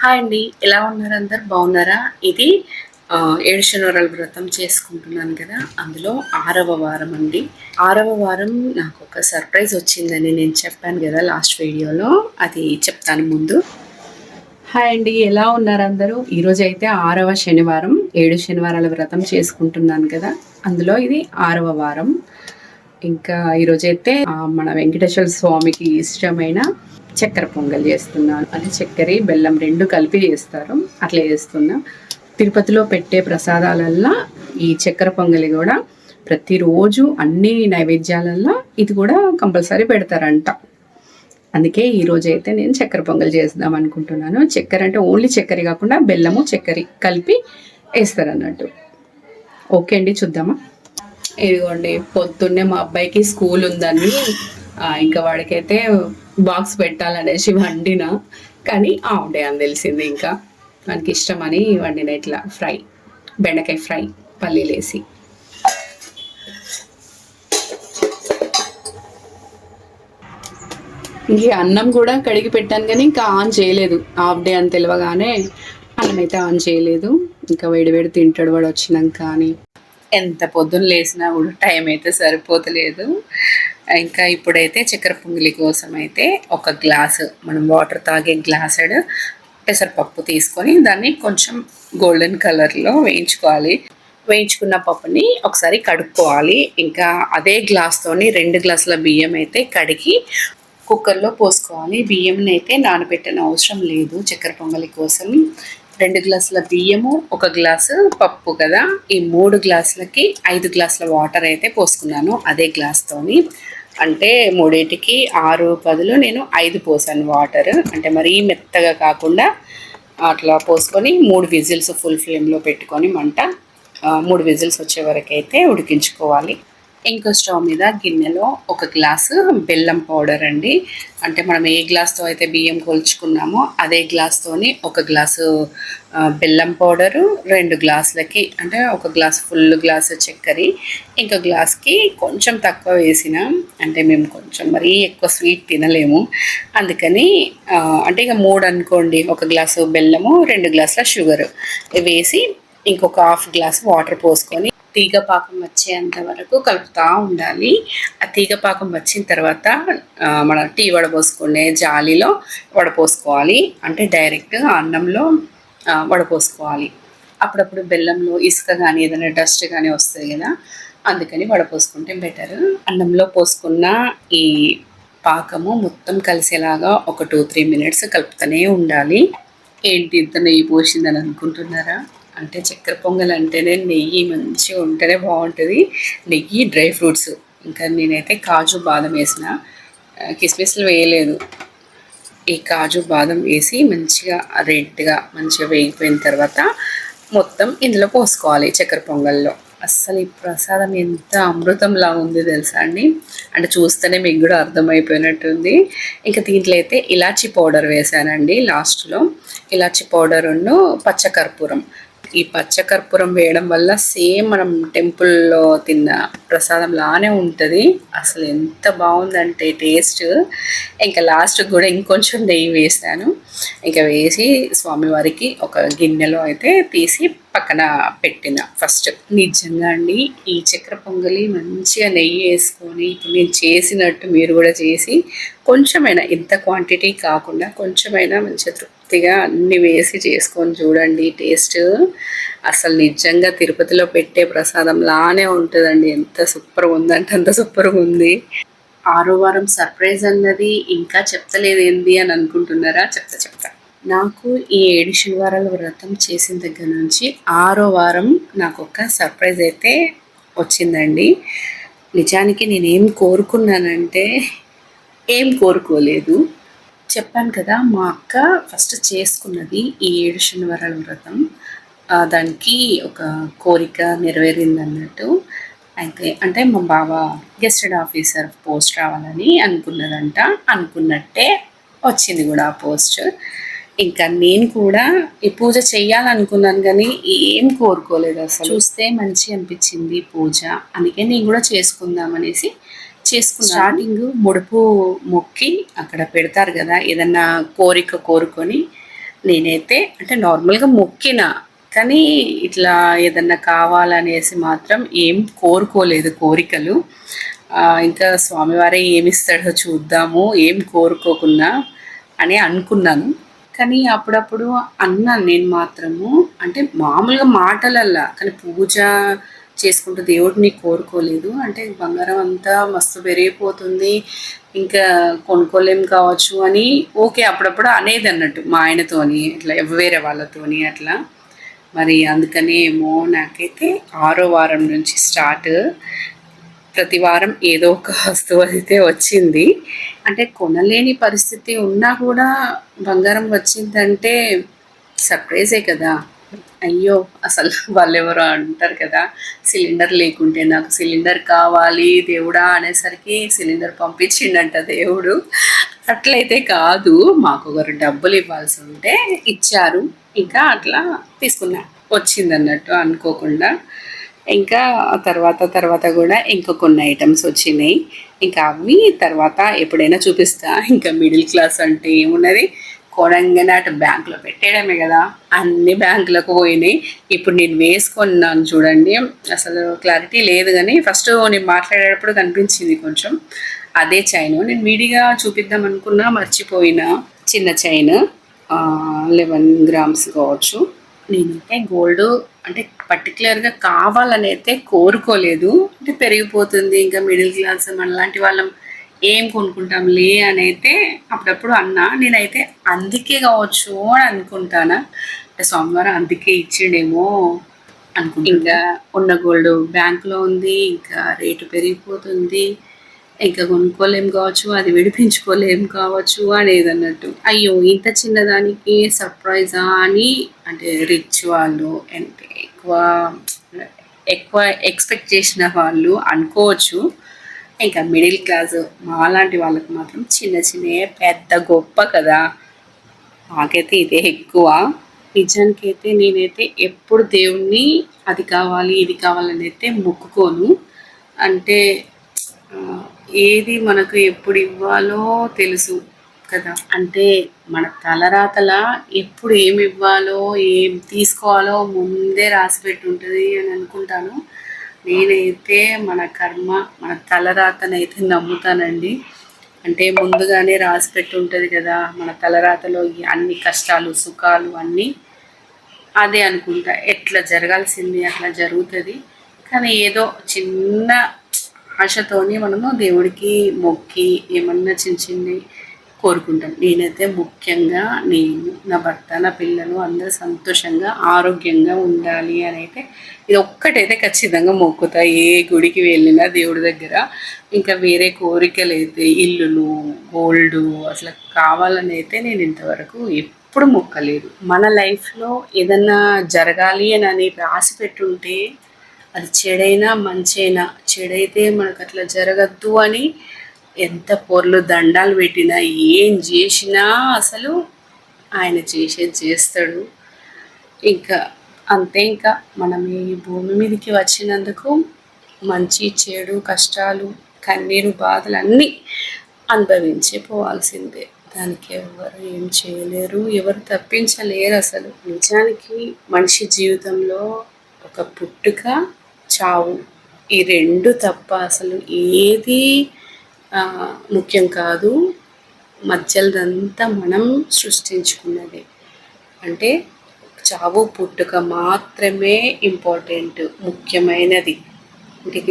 Hi అండి, ఎలా ఉన్నారు? అందరు బాగున్నారా? ఇది 7 శనివారాల వ్రతం చేసుకుంటున్నాను కదా, అందులో 6వ వారం అండి. 6వ వారం నాకు ఒక సర్ప్రైజ్ వచ్చిందని నేను చెప్పాను కదా లాస్ట్ వీడియోలో, అది చెప్తాను ముందు. హాయ్ అండి, ఎలా ఉన్నారు అందరూ? ఈరోజు అయితే 6వ శనివారం, 7 శనివారాల వ్రతం చేసుకుంటున్నాను కదా, అందులో ఇది 6వ వారం. ఇంకా ఈరోజైతే మన వెంకటేశ్వర స్వామికి ఇష్టమైన చక్కెర పొంగల్ చేస్తున్నాను. అది చక్కెర బెల్లం రెండు కలిపి చేస్తారు, అట్లా చేస్తున్నా. తిరుపతిలో పెట్టే ప్రసాదాలల్లో ఈ చక్కెర పొంగలి కూడా ప్రతిరోజు అన్ని నైవేద్యాలల్లో ఇది కూడా కంపల్సరీ పెడతారంట. అందుకే ఈరోజు అయితే నేను చక్కెర పొంగల్ చేద్దాం అనుకుంటున్నాను. చక్కెర అంటే ఓన్లీ చక్కెర కాకుండా బెల్లము చక్కెర కలిపి వేస్తారు అన్నట్టు. ఓకే అండి, చూద్దామా. ఇదిగోండి, పొద్దున్నే మా అబ్బాయికి స్కూల్ ఉందని ఇంకా వాడికైతే బాక్స్ పెట్టాలనేసి వండిన, కానీ ఆవడే అని తెలిసింది. ఇంకా వానికి ఇష్టమని వండిన ఇట్లా ఫ్రై, బెండకాయ ఫ్రై పల్లీలేసి. ఇంక అన్నం కూడా కడిగి పెట్టాను కానీ ఇంకా ఆన్ చేయలేదు. హాఫ్ డే అని తెలియగానే అన్నం అయితే ఆన్ చేయలేదు. ఇంకా వేడి వేడి తింటాడు వాడు వచ్చినాక. కానీ ఎంత పొద్దున్న లేసినా కూడా టైం అయితే సరిపోతలేదు. ఇంకా ఇప్పుడైతే చక్కెర పొంగలి కోసం అయితే ఒక గ్లాసు మనం వాటర్ తాగే గ్లాసెడ్ పెసరపప్పు తీసుకొని దాన్ని కొంచెం గోల్డెన్ కలర్లో వేయించుకోవాలి. వేయించుకున్న పప్పుని ఒకసారి కడుక్కోవాలి. ఇంకా అదే గ్లాస్తోని 2 గ్లాసుల బియ్యం అయితే కడిగి కుక్కర్లో పోసుకోవాలి. బియ్యంని అయితే నానబెట్టిన అవసరం లేదు చక్కెర పొంగలి కోసం. 2 గ్లాసుల బియ్యము, 1 గ్లాసు పప్పు కదా, ఈ 3 గ్లాసులకి 5 గ్లాసుల వాటర్ అయితే పోసుకున్నాను అదే గ్లాస్తోని. అంటే 3కి 6 బదులు నేను 5 పోసాను వాటర్. అంటే మరీ మెత్తగా కాకుండా అట్లా పోసుకొని 3 విజిల్స్ ఫుల్ ఫ్లేమ్లో పెట్టుకొని మంట 3 విజిల్స్ వచ్చే వరకు అయితే ఉడికించుకోవాలి. ఇంకో స్టవ్ మీద గిన్నెలో 1 గ్లాసు బెల్లం పౌడర్ అండి. అంటే మనం ఏ గ్లాస్తో అయితే బియ్యం కొలుచుకున్నామో అదే గ్లాస్తోని 1 గ్లాసు బెల్లం పౌడరు, 2 గ్లాసులకి అంటే 1 గ్లాసు ఫుల్ గ్లాసు చక్కెర, ఇంకో గ్లాస్కి కొంచెం తక్కువ వేసిన. అంటే మేము కొంచెం మరీ ఎక్కువ స్వీట్ తినలేము, అందుకని అంటే ఇక 3 అనుకోండి. 1 గ్లాసు బెల్లము, 2 గ్లాసుల షుగర్ వేసి ఇంకొక హాఫ్ గ్లాస్ వాటర్ పోసుకొని తీగ పాకం వచ్చేంత వరకు కలుపుతూ ఉండాలి. ఆ తీగ పాకం వచ్చిన తర్వాత మన టీ వడపోసుకునే జాలీలో వడపోసుకోవాలి. అంటే డైరెక్ట్ అన్నంలో వడపోసుకోవాలి. అప్పుడప్పుడు బెల్లంలో ఇసుక కానీ ఏదైనా డస్ట్ కానీ వస్తుంది కదా, అందుకని వడపోసుకుంటే బెటర్. అన్నంలో పోసుకున్న ఈ పాకము మొత్తం కలిసేలాగా ఒక 2-3 మినిట్స్ కలుపుతూనే ఉండాలి. ఏంటి ఇంత నెయ్యి పోసిందని అనుకుంటున్నారా? అంటే చక్కెర పొంగల్ అంటేనే నెయ్యి మంచిగా ఉంటేనే బాగుంటుంది. నెయ్యి, డ్రై ఫ్రూట్స్, ఇంకా నేనైతే కాజు బాదం వేసిన, కిస్మిస్లు వేయలేదు. ఈ కాజు బాదం వేసి మంచిగా రెడ్గా మంచిగా వేగిపోయిన తర్వాత మొత్తం ఇందులో పోసుకోవాలి చక్కెర పొంగల్లో. అస్సలు ఈ ప్రసాదం ఎంత అమృతంలా ఉంది తెలుసా అండి. అంటే చూస్తేనే మీకు కూడా అర్థమైపోయినట్టుంది. ఇంకా దీంట్లో అయితే ఇలాచీ పౌడర్ వేసానండి లాస్ట్లో. ఇలాచీ పౌడరును పచ్చకర్పూరం. ఈ పచ్చకర్పూరం వేయడం వల్ల సేమ్ మనం టెంపుల్లో తిన్న ప్రసాదం లానే ఉంటుంది. అసలు ఎంత బాగుందంటే టేస్ట్. ఇంకా లాస్ట్ కూడా ఇంకొంచెం నెయ్యి వేసాను. ఇంకా వేసి స్వామివారికి ఒక గిన్నెలో అయితే తీసి పక్కన పెట్టిన ఫస్ట్. నిజంగా అండి, ఈ చక్కెర పొంగలి మంచిగా నెయ్యి వేసుకొని ఇప్పుడు నేను చేసినట్టు మీరు కూడా చేసి కొంచెమైనా, ఇంత క్వాంటిటీ కాకుండా కొంచెమైనా మంచిగా తృప్తిగా అన్ని వేసి చేసుకొని చూడండి. టేస్ట్ అసలు నిజంగా తిరుపతిలో పెట్టే ప్రసాదం లానే ఉంటుందండి. ఎంత సూపర్గా ఉందంటే అంత సూపర్గా ఉంది. 6వ వారం సర్ప్రైజ్ అన్నది ఇంకా చెప్తలేదు ఏంది అని అనుకుంటున్నారా? చెప్తా. నాకు ఈ 7 శనివారాల వ్రతం చేసిన దగ్గర నుంచి 6వ వారం నాకు ఒక సర్ప్రైజ్ అయితే వచ్చిందండి. నిజానికి నేనేం కోరుకున్నానంటే ఏం కోరుకోలేదు. చెప్పాను కదా, మా అక్క ఫస్ట్ చేసుకున్నది ఈ 7 శనివారాల వ్రతం. దానికి ఒక కోరిక నెరవేరింది అన్నట్టు. అయితే అంటే మా బావ గెస్టెడ్ ఆఫీసర్ పోస్ట్ రావాలని అనుకున్నదంట. అనుకున్నట్టే వచ్చింది కూడా ఆ పోస్ట్. ఇంకా నేను కూడా ఈ పూజ చెయ్యాలనుకున్నాను కానీ ఏం కోరుకోలేదు. అసలు చూస్తే మంచి అనిపించింది పూజ, అందుకే నేను కూడా చేసుకుందామనేసి చేసుకున్నాను. స్టార్టింగ్ ముడుపు మొక్కి అక్కడ పెడతారు కదా, ఏదన్నా కోరిక కోరుకొని నేనైతే అంటే నార్మల్గా మొక్కిన, కానీ ఇట్లా ఏదన్నా కావాలనేసి మాత్రం ఏం కోరుకోలేదు కోరికలు. ఇంకా స్వామివారే ఏమిస్తాడో చూద్దాము, ఏం కోరుకోకున్నా అని అనుకున్నాను. కానీ అప్పుడప్పుడు అన్నాను నేను మాత్రము, అంటే మామూలుగా మాటలల్లా, కానీ పూజ చేసుకుంటూ దేవుడిని కోరుకోలేదు. అంటే బంగారం అంతా మస్తు పెరిగిపోతుంది, ఇంకా కొనుక్కోలేం కావచ్చు అని ఓకే అప్పుడప్పుడు అనేది అన్నట్టు మా ఆయనతోని, ఇట్లా వేరే వాళ్ళతోని అట్లా. మరి అందుకనే ఏమో నాకైతే 6వ వారం నుంచి స్టార్ట్, ప్రతి వారం ఏదో ఒక వస్తువు అయితే వచ్చింది. అంటే కొనలేని పరిస్థితి ఉన్నా కూడా బంగారం వచ్చిందంటే సర్ప్రైజే కదా. అయ్యో అసలు వాళ్ళెవరో అంటారు కదా, సిలిండర్ లేకుంటే నాకు సిలిండర్ కావాలి దేవుడా అనేసరికి సిలిండర్ పంపించిండంట దేవుడు. అట్లయితే కాదు, మాకు ఒకరు డబ్బులు ఇవ్వాల్సి ఉంటే ఇచ్చారు, ఇంకా అట్లా తీసుకున్నా, వచ్చిందన్నట్టు అనుకోకుండా. ఇంకా తర్వాత కూడా ఇంకా కొన్ని ఐటమ్స్ వచ్చినాయి. ఇంకా అవి తర్వాత ఎప్పుడైనా చూపిస్తా. ఇంకా మిడిల్ క్లాస్ అంటే ఏమున్నది, కొనంగానే అటు బ్యాంకులో పెట్టేయడమే కదా. అన్ని బ్యాంకులకు పోయినాయి. ఇప్పుడు నేను వేసుకున్నాను చూడండి, అసలు క్లారిటీ లేదు, కానీ ఫస్ట్ నేను మాట్లాడేటప్పుడు కనిపించింది కొంచెం. అదే చైన్ నేను విడిగా చూపిద్దాం అనుకున్నా, మర్చిపోయినా. చిన్న చైన్ 11 గ్రామ్స్ కావచ్చు. నేనైతే గోల్డ్ అంటే పర్టికులర్గా కావాలని అయితే కోరుకోలేదు. అంటే పెరిగిపోతుంది, ఇంకా మిడిల్ క్లాస్ మనలాంటి వాళ్ళం ఏం కొనుక్కుంటాంలే అని అయితే అప్పుడప్పుడు అన్నా. నేనైతే అందుకే కావచ్చు అని అనుకుంటాను, అంటే సోమవారం అందుకే ఇచ్చిండేమో అనుకుంటా. ఇంకా ఉన్న గోల్డ్ బ్యాంకులో ఉంది, ఇంకా రేటు పెరిగిపోతుంది, ఇంకా కొనుక్కోలేం కావచ్చు, అది విడిపించుకోలేం కావచ్చు అనేది అన్నట్టు. అయ్యో ఇంత చిన్నదానికి సర్ప్రైజా అని, అంటే రిచ్ వాళ్ళు అంటే ఎక్కువ ఎక్కువ ఎక్స్పెక్ట్ చేసిన వాళ్ళు అనుకోవచ్చు. ఇంకా మిడిల్ క్లాస్ మాలాంటి వాళ్ళకి మాత్రం చిన్న చిన్న పెద్ద గొప్ప కదా. నాకైతే ఇదే ఎక్కువ. నిజానికైతే నేనైతే ఎప్పుడు దేవుణ్ణి అది కావాలి ఇది కావాలని అయితే మొక్కుకోను. అంటే ఏది మనకు ఎప్పుడు ఇవ్వాలో తెలుసు కదా. అంటే మన తలరాతల ఎప్పుడు ఏమి ఇవ్వాలో ఏం తీసుకోవాలో ముందే రాసిపెట్టి ఉంటుంది అని అనుకుంటాను. నేనైతే మన కర్మ మన తలరాతనైతే నమ్ముతానండి. అంటే ముందుగానే రాసిపెట్టి ఉంటుంది కదా మన తలరాతలో అన్ని కష్టాలు సుఖాలు అన్నీ. అదే అనుకుంటా, ఎట్లా జరగాల్సింది అట్లా జరుగుతుంది. కానీ ఏదో చిన్న ఆశతోని మనము దేవుడికి మొక్కి ఏమన్నా చిన్న చిన్నవి కోరుకుంటాం. నేనైతే ముఖ్యంగా నేను నా భర్త నా పిల్లలు అందరూ సంతోషంగా ఆరోగ్యంగా ఉండాలి అని అయితే ఇది ఒక్కటైతే ఖచ్చితంగా మొక్కుతా ఏ గుడికి వెళ్ళినా దేవుడి దగ్గర. ఇంకా వేరే కోరికలు అయితే ఇల్లులు గోల్డ్ అట్లా కావాలని అయితే నేను ఇంతవరకు ఎప్పుడు మొక్కలేదు. మన లైఫ్లో ఏదన్నా జరగాలి అని రాసి పెట్టుంటే అది చెడైనా మంచైనా, చెడైతే మనకు అట్లా జరగద్దు అని ఎంత పొర్లు దండాలు పెట్టినా ఏం చేసినా అసలు ఆయన చేసేది చేస్తాడు. ఇంకా అంతే. ఇంకా మనం ఈ భూమి మీదకి వచ్చినందుకు మంచి చెడు కష్టాలు కన్నీరు బాధలు అన్నీ అనుభవించే పోవాల్సిందే. దానికి ఎవరు ఏం చేయలేరు, ఎవరు తప్పించలేరు. అసలు నిజానికి మనిషి జీవితంలో ఒక పుట్టుక చావు ఈ రెండు తప్ప అసలు ఏది ముఖ్యం కాదు. మధ్యలోదంతా మనం సృష్టించుకున్నది. అంటే చావు పుట్టుక మాత్రమే ఇంపార్టెంట్ ముఖ్యమైనది.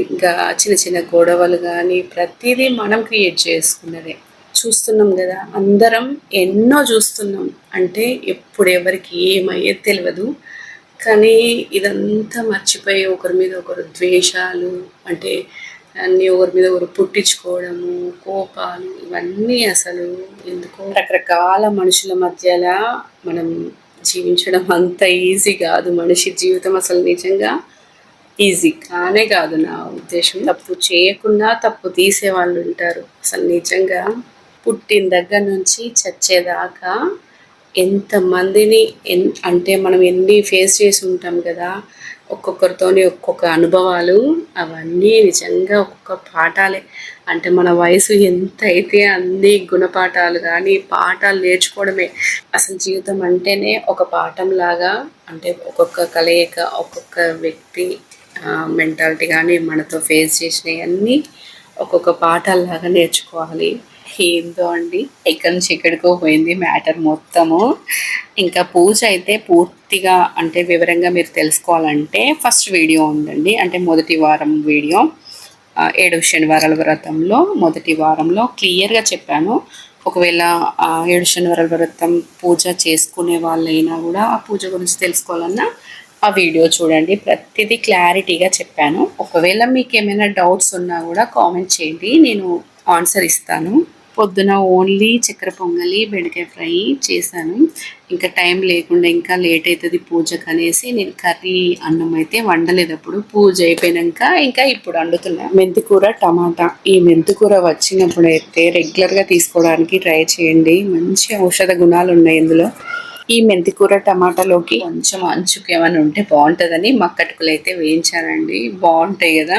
ఇంకా చిన్న చిన్న గొడవలు కానీ ప్రతిదీ మనం క్రియేట్ చేసుకున్నదే. చూస్తున్నాం కదా అందరం ఎన్నో చూస్తున్నాం. అంటే ఎప్పుడు ఎవరికి ఏమయ్యేది తెలియదు. కానీ ఇదంతా మర్చిపోయి ఒకరి మీద ఒకరు ద్వేషాలు, అంటే అన్నీ ఒకరి మీద ఒకరు పుట్టించుకోవడము, కోపాలు, ఇవన్నీ అసలు ఎందుకో. రకరకాల మనుషుల మధ్యలో మనం జీవించడం అంత ఈజీ కాదు. మనిషి జీవితం అసలు నిజంగా ఈజీ కానే కాదు. నా ఉద్దేశం తప్పు చేయకుండా తప్పు తీసే వాళ్ళు ఉంటారు. అసలు నిజంగా పుట్టిన దగ్గర నుంచి చచ్చేదాకా ఎంతమందిని అంటే మనం ఎన్ని ఫేస్ చేసి ఉంటాం కదా. ఒక్కొక్కరితోని ఒక్కొక్క అనుభవాలు, అవన్నీ నిజంగా ఒక్కొక్క పాఠాలే. అంటే మన వయసు ఎంత అయితే అన్ని గుణపాఠాలు కానీ పాఠాలు నేర్చుకోవడమే. అసలు జీవితం అంటేనే ఒక పాఠం లాగా. అంటే ఒక్కొక్క కలయిక, ఒక్కొక్క వ్యక్తి మెంటాలిటీ కానీ మనతో ఫేస్ చేసినవి అన్నీ ఒక్కొక్క పాఠాలలాగా నేర్చుకోవాలి. ఏందో అండి, ఎక్కడి నుంచి ఎక్కడికో పోయింది మ్యాటర్ మొత్తము. ఇంకా పూజ అయితే పూర్తిగా అంటే వివరంగా మీరు తెలుసుకోవాలంటే ఫస్ట్ వీడియో ఉందండి, అంటే మొదటి వారం వీడియో. 7 శనివారాల వ్రతంలో మొదటి వారంలో క్లియర్గా చెప్పాను. ఒకవేళ 7 శనివారాల వ్రతం పూజ చేసుకునే వాళ్ళైనా కూడా ఆ పూజ గురించి తెలుసుకోవాలన్నా ఆ వీడియో చూడండి, ప్రతిదీ క్లారిటీగా చెప్పాను. ఒకవేళ మీకు ఏమైనా డౌట్స్ ఉన్నా కూడా కామెంట్ చేయండి, నేను ఆన్సర్ ఇస్తాను. పొద్దున ఓన్లీ చక్కెర పొంగలి, బెండకాయ ఫ్రై చేశాను. ఇంకా టైం లేకుండా ఇంకా లేట్ అవుతుంది పూజకు అనేసి నేను కర్రీ అన్నం అయితే వండలేదు. అప్పుడు పూజ అయిపోయాక ఇంకా ఇప్పుడు వండుతున్నా. మెంతికూర టమాటా. ఈ మెంతికూర వచ్చినప్పుడు అయితే రెగ్యులర్గా తీసుకోవడానికి ట్రై చేయండి, మంచి ఔషధ గుణాలు ఉన్నాయి ఇందులో. ఈ మెంతికూర టమాటాలోకి కొంచెం అంచుకు ఏమైనా ఉంటే బాగుంటుందని మక్కటుకులు అయితే వేయించానండి, బాగుంటాయి కదా.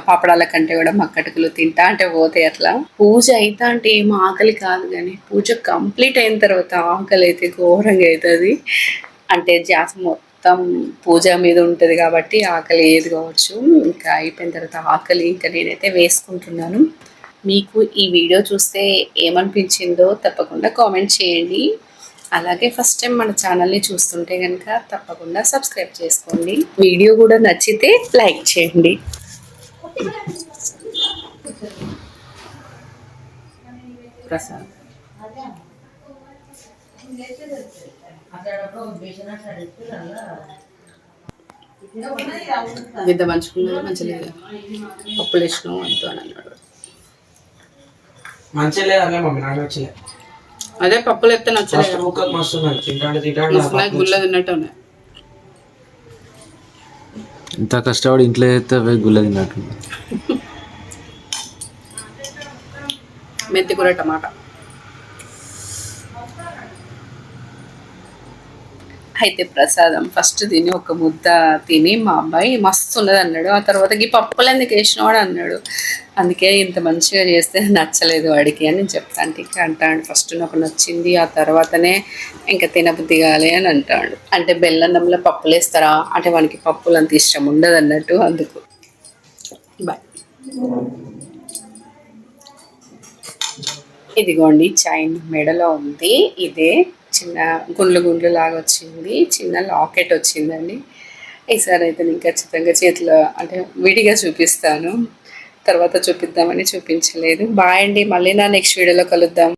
పాపడాల కంటే కూడా మక్కటుకులు తింటా అంటే పోతాయి అట్లా. పూజ అయితే అంటే ఏం ఆకలి కాదు, కానీ పూజ కంప్లీట్ అయిన తర్వాత ఆకలి అయితే ఘోరంగా అవుతుంది. అంటే ధ్యాస మొత్తం పూజ మీద ఉంటుంది కాబట్టి ఆకలి ఏది కావచ్చు. ఇంకా అయిపోయిన తర్వాత ఆకలి ఇంకా నేనైతే వేసుకుంటున్నాను. మీకు ఈ వీడియో చూస్తే ఏమనిపించిందో తప్పకుండా కామెంట్ చేయండి. అలాగే ఫస్ట్ టైం మన ఛానల్ని చూస్తుంటే కనుక తప్పకుండా సబ్స్క్రైబ్ చేసుకోండి. వీడియో కూడా నచ్చితే లైక్ చేయండి. ప్రసాద్ విద్య మంచుకున్నది మంచిగా లేదు, పప్పులు వేసినావు అంటూ అని అన్నాడు. మంచిగా లేదు అదే మమ్మీ, నాకు నచ్చలే. అదే పప్పులు ఎత్తే నచ్చలేదు, గుల్ల తిన్నట్టు ఉన్నాయి. ఇంత కష్టపడి ఇంట్లో అయితే గుల్ల తిన్నట్టు. మెంతికూర టమాటా అయితే ప్రసాదం ఫస్ట్ తిని ఒక ముద్ద తిని మా అబ్బాయి మస్తు ఉన్నది అన్నాడు. ఆ తర్వాత ఈ పప్పులు ఎందుకు వేసినాడు అన్నాడు. అందుకే ఇంత మంచిగా చేస్తే నచ్చలేదు వాడికి అని నేను చెప్తాను. ఇంకా అంటాడు ఫస్ట్ నాకు నచ్చింది, ఆ తర్వాతనే ఇంకా తినబుద్ధి కాలే అని అంటాడు. అంటే బెల్లన్నంలో పప్పులు వేస్తారా అంటే వానికి పప్పులు అంత ఇష్టం ఉండదు అన్నట్టు, అందుకు. బాయ్. ఇదిగోండి చైన్ మెడలో ఉంది, ఇదే చిన్న గుండ్లు గుండ్లు లాగా వచ్చింది, చిన్న లాకెట్ వచ్చిందండి. ఈసారి అయితే నేను ఖచ్చితంగా చేతిలో అంటే విడిగా చూపిస్తాను, తర్వాత చూపిద్దామని చూపించలేదు. బాయ్ అండి, మళ్ళీ నా నెక్స్ట్ వీడియోలో కలుద్దాం.